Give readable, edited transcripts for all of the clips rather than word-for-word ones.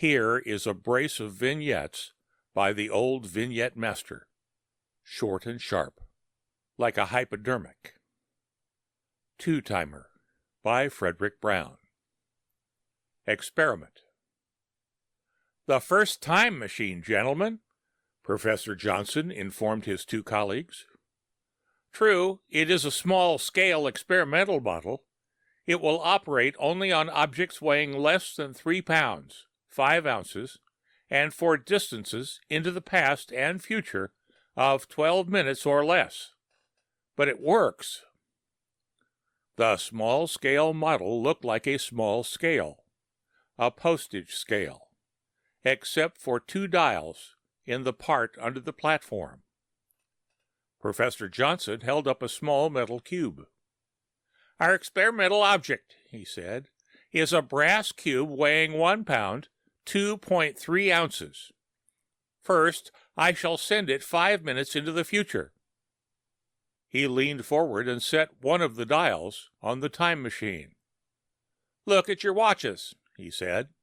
Here is a brace of vignettes by the Old Vignette Master, short and sharp, like a hypodermic. Two-Timer by Fredric Brown. Experiment. "The first time machine, gentlemen," Professor Johnson informed his two colleagues. "True, it is a small-scale experimental model. It will operate only on objects weighing less than 3 pounds, 5 ounces, and for distances into the past and future of 12 minutes or less. But it works." The small-scale model looked like a small scale, a postage scale, except for 2 dials in the part under the platform. Professor Johnson held up a small metal cube. "Our experimental object," he said, "is a brass cube weighing 1 pound, 2.3 ounces. First, I shall send it 5 minutes into the future." He leaned forward and set one of the dials on the time machine. "Look at your watches," he said.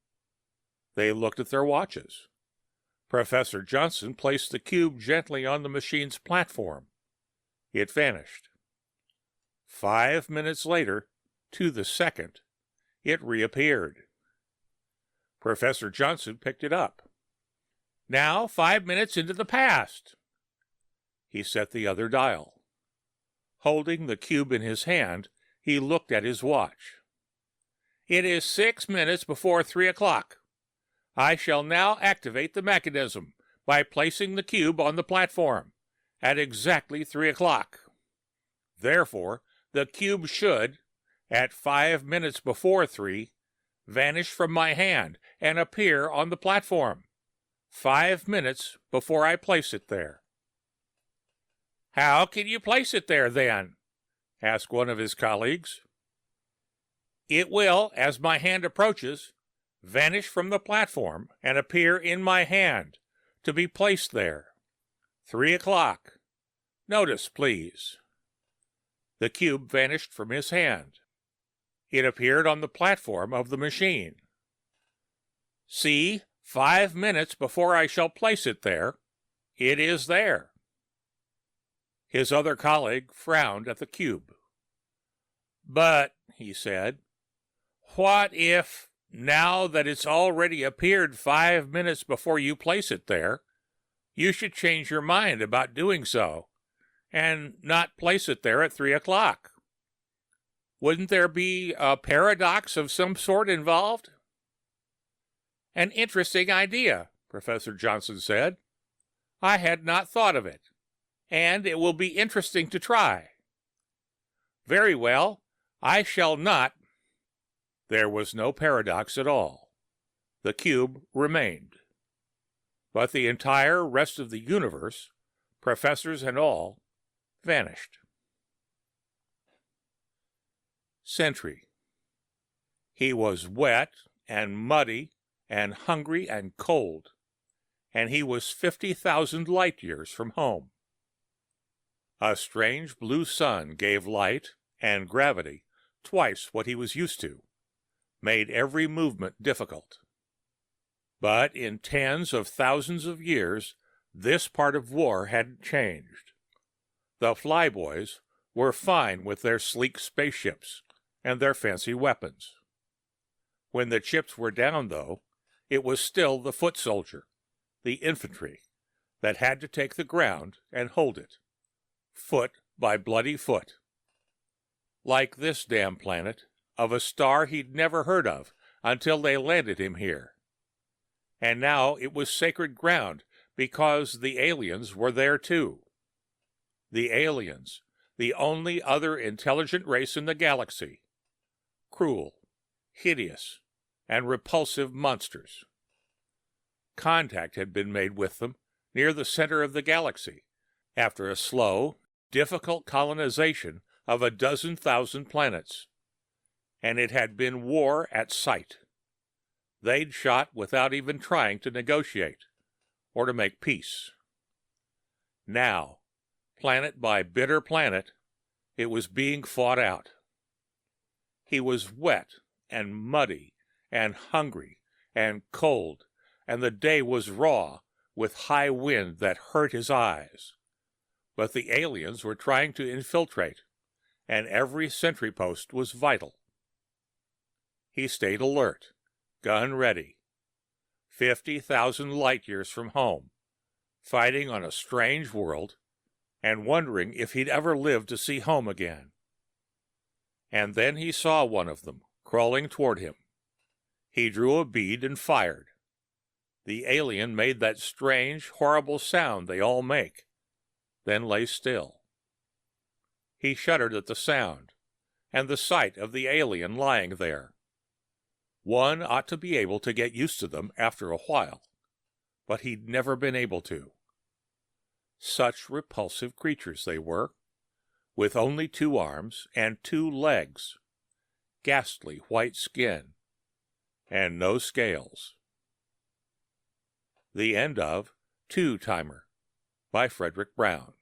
They looked at their watches. Professor Johnson placed the cube gently on the machine's platform. It vanished. 5 minutes later, to the second, it reappeared. Professor Johnson picked it up. "Now 5 minutes into the past." He set the other dial. Holding the cube in his hand, he looked at his watch. "It is 6 minutes before 3 o'clock. I shall now activate the mechanism by placing the cube on the platform at exactly 3 o'clock. Therefore, the cube should, at 5 minutes before 3, vanish from my hand and appear on the platform, 5 minutes before I place it there." "How can you place it there, then?" asked one of his colleagues. "It will, as my hand approaches, vanish from the platform and appear in my hand, to be placed there. 3 o'clock. Notice, please." The cube vanished from his hand. It appeared on the platform of the machine. "See, 5 minutes before I shall place it there, it is there." His other colleague frowned at the cube. "But," he said, "what if, now that it's already appeared 5 minutes before you place it there, you should change your mind about doing so, and not place it there at 3 o'clock? Wouldn't there be a paradox of some sort involved?" "An interesting idea," Professor Johnson said. "I had not thought of it, and it will be interesting to try. Very well, I shall not—" There was no paradox at all. The cube remained. But the entire rest of the universe, professors and all, vanished. Sentry. He was wet and muddy and hungry and cold, and he was 50,000 light years from home. A strange blue sun gave light and gravity twice what he was used to, made every movement difficult. But in tens of thousands of years, this part of war hadn't changed. The flyboys were fine with their sleek spaceships and their fancy weapons. When the chips were down, though, it was still the foot soldier, the infantry, that had to take the ground and hold it, foot by bloody foot. Like this damn planet, of a star he'd never heard of until they landed him here. And now it was sacred ground because the aliens were there too. The aliens, the only other intelligent race in the galaxy. Cruel, hideous, and repulsive monsters. Contact had been made with them near the center of the galaxy, after a slow, difficult colonization of 12,000 planets. And it had been war at sight. They'd shot without even trying to negotiate, or to make peace. Now, planet by bitter planet, it was being fought out. He was wet and muddy and hungry and cold and the day was raw, with high wind that hurt his eyes. But the aliens were trying to infiltrate, and every sentry post was vital. He stayed alert, gun ready. 50,000 light years from home, fighting on a strange world, and wondering if he'd ever live to see home again. And then he saw one of them crawling toward him. He drew a bead and fired. The alien made that strange, horrible sound they all make, then lay still. He shuddered at the sound, and the sight of the alien lying there. One ought to be able to get used to them after a while, but he'd never been able to. Such repulsive creatures they were, with only 2 arms and 2 legs, ghastly white skin, and no scales. The end of Two-Timer by Fredric Brown.